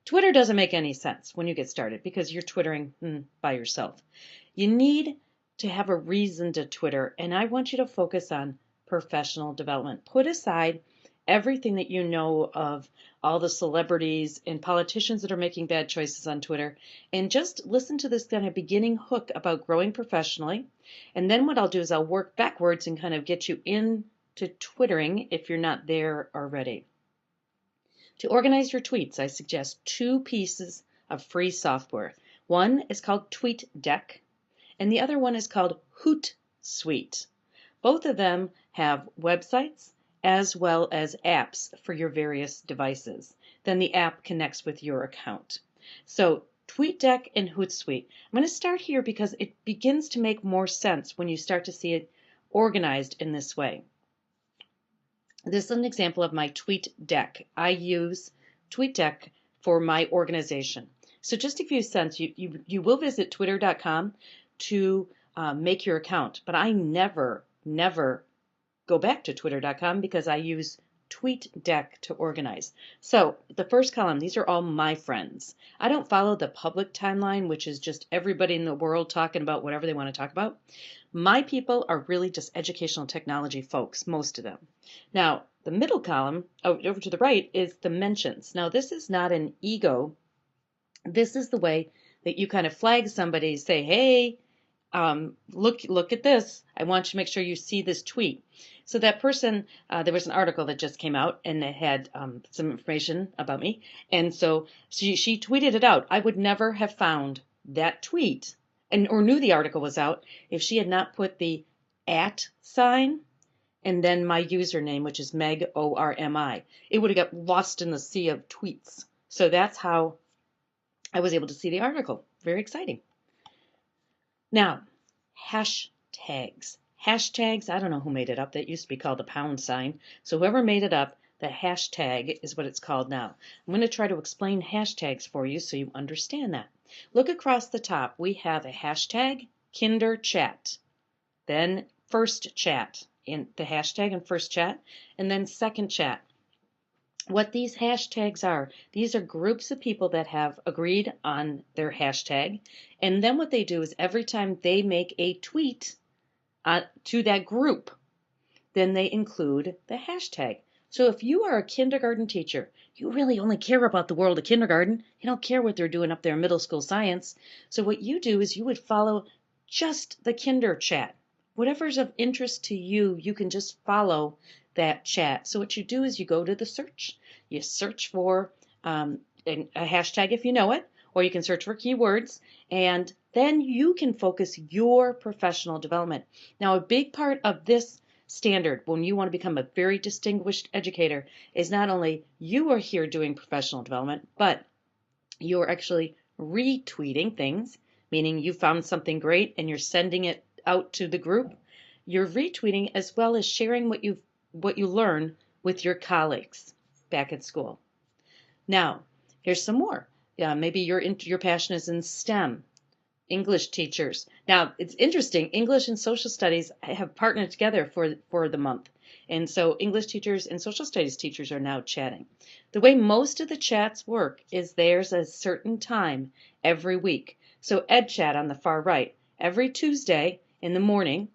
Twitter doesn't make any sense when you get started because you're twittering by yourself. You need to have a reason to Twitter, and I want you to focus on professional development. Put aside everything that you know of all the celebrities and politicians that are making bad choices on Twitter, and just listen to this kind of beginning hook about growing professionally. And then what I'll do is I'll work backwards and kind of get you into Twittering if you're not there already. To organize your tweets, I suggest two pieces of free software. One is called TweetDeck, and the other one is called Hootsuite. Both of them have websites as well as apps for your various devices. Then the app connects with your account. So TweetDeck and Hootsuite. I'm going to start here because it begins to make more sense when you start to see it organized in this way. This is an example of my TweetDeck. I use TweetDeck for my organization. So just to give you a sense, you will visit twitter.com to make your account, but I never go back to twitter.com because I use TweetDeck to organize. So the first column, these are all my friends. I don't follow the public timeline, which is just everybody in the world talking about whatever they want to talk about. My people are really just educational technology folks, most of them. Now, the middle column, over to the right, is the mentions. Now, this is not an ego. This is the way that you kind of flag somebody, say, hey, look at this. I want you to make sure you see this tweet. So that person, there was an article that just came out and it had some information about me. And so she tweeted it out. I would never have found that tweet or knew the article was out if she had not put the @ sign and then my username, which is Meg, ORMI. It would have got lost in the sea of tweets. So that's how I was able to see the article. Very exciting. Now, hashtags. Hashtags, I don't know who made it up. That used to be called the pound sign. So whoever made it up, the hashtag is what it's called now. I'm going to try to explain hashtags for you so you understand that. Look across the top. We have a hashtag, Kinder Chat, then first chat, in the hashtag and first chat, and then second chat. What these hashtags are, these are groups of people that have agreed on their hashtag, and then what they do is every time they make a tweet to that group, then they include the hashtag. So if you are a kindergarten teacher, you really only care about the world of kindergarten. You don't care what they're doing up there in middle school science. So what you do is you would follow just the kinder chat. Whatever's of interest to you, you can just follow that chat. So what you do is you go to the search. You search for a hashtag if you know it, or you can search for keywords, and then you can focus your professional development. Now, a big part of this standard when you want to become a very distinguished educator is not only you are here doing professional development, but you're actually retweeting things, meaning you found something great and you're sending it out to the group. You're retweeting as well as sharing what you learn with your colleagues back at school. Now, here's some more. Maybe your passion is in STEM. English teachers. Now, it's interesting. English and social studies have partnered together for the month. And so English teachers and social studies teachers are now chatting. The way most of the chats work is there's a certain time every week. So EdChat on the far right, every Tuesday in the morning,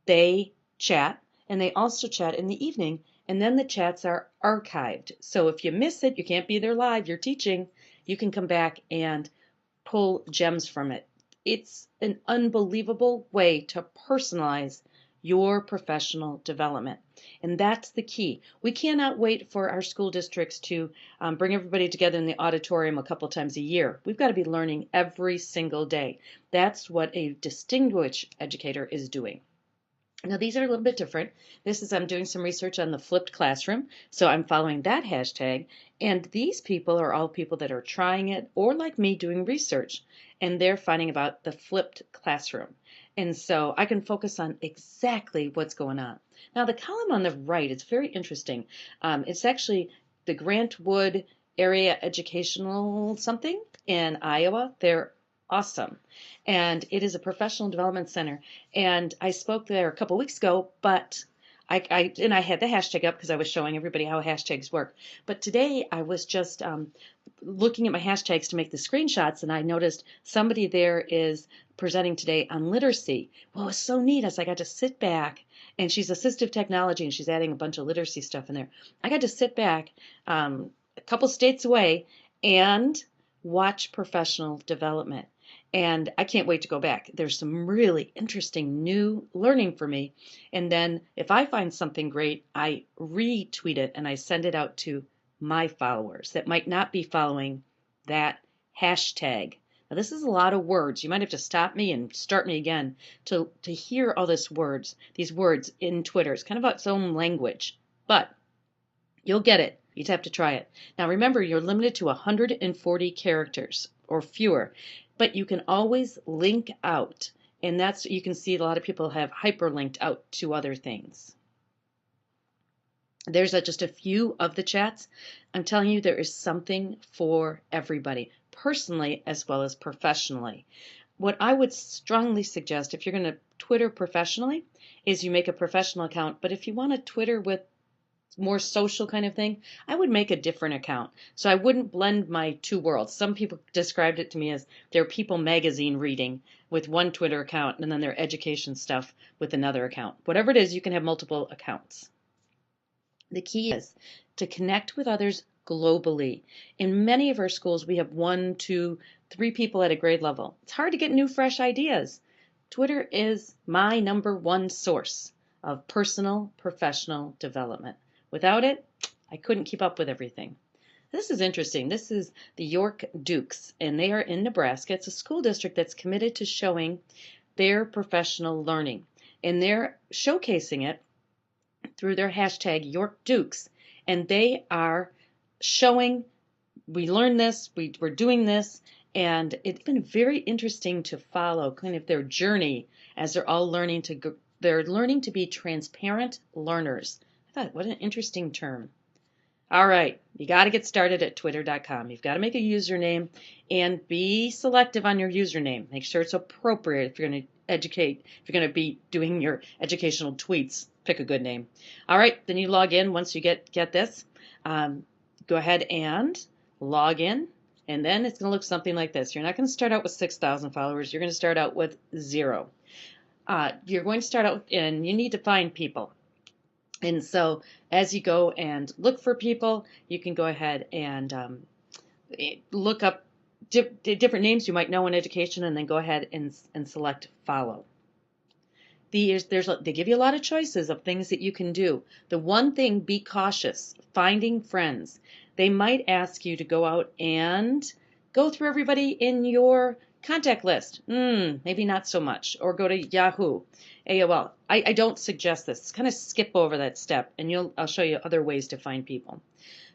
they chat, and they also chat in the evening, and then the chats are archived. So if you miss it, you can't be there live, you're teaching, you can come back and pull gems from it. It's an unbelievable way to personalize your professional development. And that's the key. We cannot wait for our school districts to bring everybody together in the auditorium a couple times a year. We've got to be learning every single day. That's what a distinguished educator is doing. Now, these are a little bit different. I'm doing some research on the flipped classroom, so I'm following that hashtag. And these people are all people that are trying it or, like me, doing research, and they're finding about the flipped classroom. And so I can focus on exactly what's going on. Now, the column on the right is very interesting. It's actually the Grant Wood Area Educational something in Iowa. They're awesome. And it is a professional development center. And I spoke there a couple weeks ago, but And I had the hashtag up because I was showing everybody how hashtags work. But today I was just looking at my hashtags to make the screenshots, and I noticed somebody there is presenting today on literacy. Well, it was so neat as I got to sit back, and she's assistive technology, and she's adding a bunch of literacy stuff in there. I got to sit back a couple states away and watch professional development. And I can't wait to go back. There's some really interesting new learning for me. And then if I find something great, I retweet it and I send it out to my followers that might not be following that hashtag. Now, this is a lot of words. You might have to stop me and start me again to hear all these words in Twitter. It's kind of its own language, but you'll get it. You just have to try it. Now, remember, you're limited to 140 characters or fewer, but you can always link out. And that's, you can see a lot of people have hyperlinked out to other things. There's just a few of the chats. I'm telling you, there is something for everybody, personally as well as professionally. What I would strongly suggest if you're going to Twitter professionally is you make a professional account. But if you want to Twitter with more social kind of thing, I would make a different account. So I wouldn't blend my two worlds. Some people described it to me as their People magazine reading with one Twitter account and then their education stuff with another account. Whatever it is, you can have multiple accounts. The key is to connect with others globally. In many of our schools, we have 1, 2, 3 people at a grade level. It's hard to get new, fresh ideas. Twitter is my #1 source of personal, professional development. Without it, I couldn't keep up with everything. This is interesting. This is the York Dukes, and they are in Nebraska. It's a school district that's committed to showing their professional learning, and they're showcasing it through their hashtag York Dukes, and they are showing, we learned this, we're doing this, and it's been very interesting to follow kind of their journey as they're all learning to be transparent learners. I thought, what an interesting term. All right, you got to get started at twitter.com. You've got to make a username and be selective on your username. Make sure it's appropriate if you're going to educate, if you're going to be doing your educational tweets. Pick a good name. All right, then you log in once you get this. Go ahead and log in, and then it's going to look something like this. You're not going to start out with 6,000 followers. You're going to start out with 0. You're going to start out, and you need to find people. And so as you go and look for people, you can go ahead and look up different names you might know in education, and then go ahead and select follow. They give you a lot of choices of things that you can do. The one thing, be cautious. Finding friends. They might ask you to go out and go through everybody in your contact list. Maybe not so much. Or go to Yahoo, AOL. I don't suggest this. Kind of skip over that step, and I'll show you other ways to find people.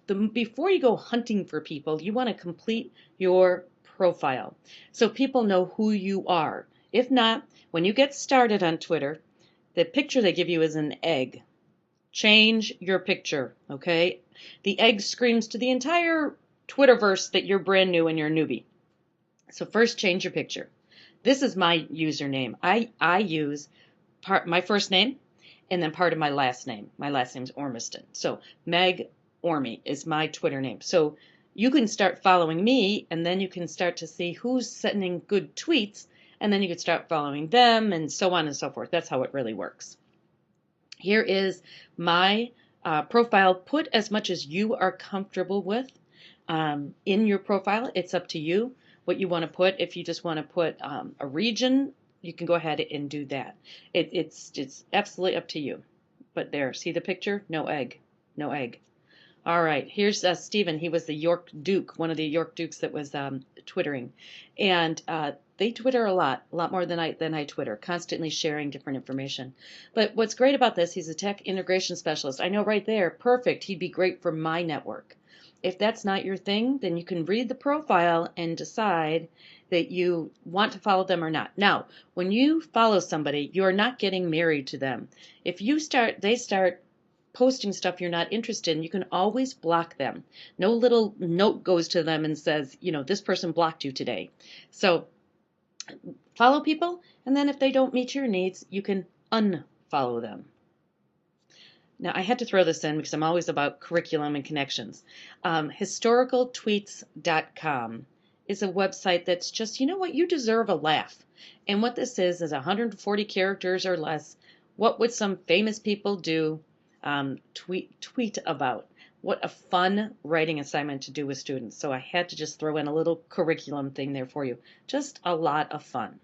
Before you go hunting for people, you want to complete your profile so people know who you are. If not, when you get started on Twitter, the picture they give you is an egg. Change your picture, okay? The egg screams to the entire Twitterverse that you're brand new and you're a newbie. So first, change your picture. This is my username. I use my first name and then part of my last name. My last name's Ormiston. So Meg Ormy is my Twitter name. So you can start following me, and then you can start to see who's sending good tweets, and then you can start following them, and so on and so forth. That's how it really works. Here is my profile. Put as much as you are comfortable with in your profile. It's up to you what you want to put. If you just want to put a region, you can go ahead and do that. It's absolutely up to you. But there, see the picture? No egg. No egg. All right, here's Stephen. He was the York Duke, one of the York Dukes that was twittering. And they Twitter a lot more than I Twitter, constantly sharing different information. But what's great about this, he's a tech integration specialist. I know right there, perfect. He'd be great for my network. If that's not your thing, then you can read the profile and decide that you want to follow them or not. Now, when you follow somebody, you're not getting married to them. If they start posting stuff you're not interested in, you can always block them. No little note goes to them and says, this person blocked you today. So follow people, and then if they don't meet your needs, you can unfollow them. Now, I had to throw this in because I'm always about curriculum and connections. Historicaltweets.com is a website that's just, you know what, you deserve a laugh. And what this is 140 characters or less. What would some famous people do? Tweet about. What a fun writing assignment to do with students. So I had to just throw in a little curriculum thing there for you. Just a lot of fun.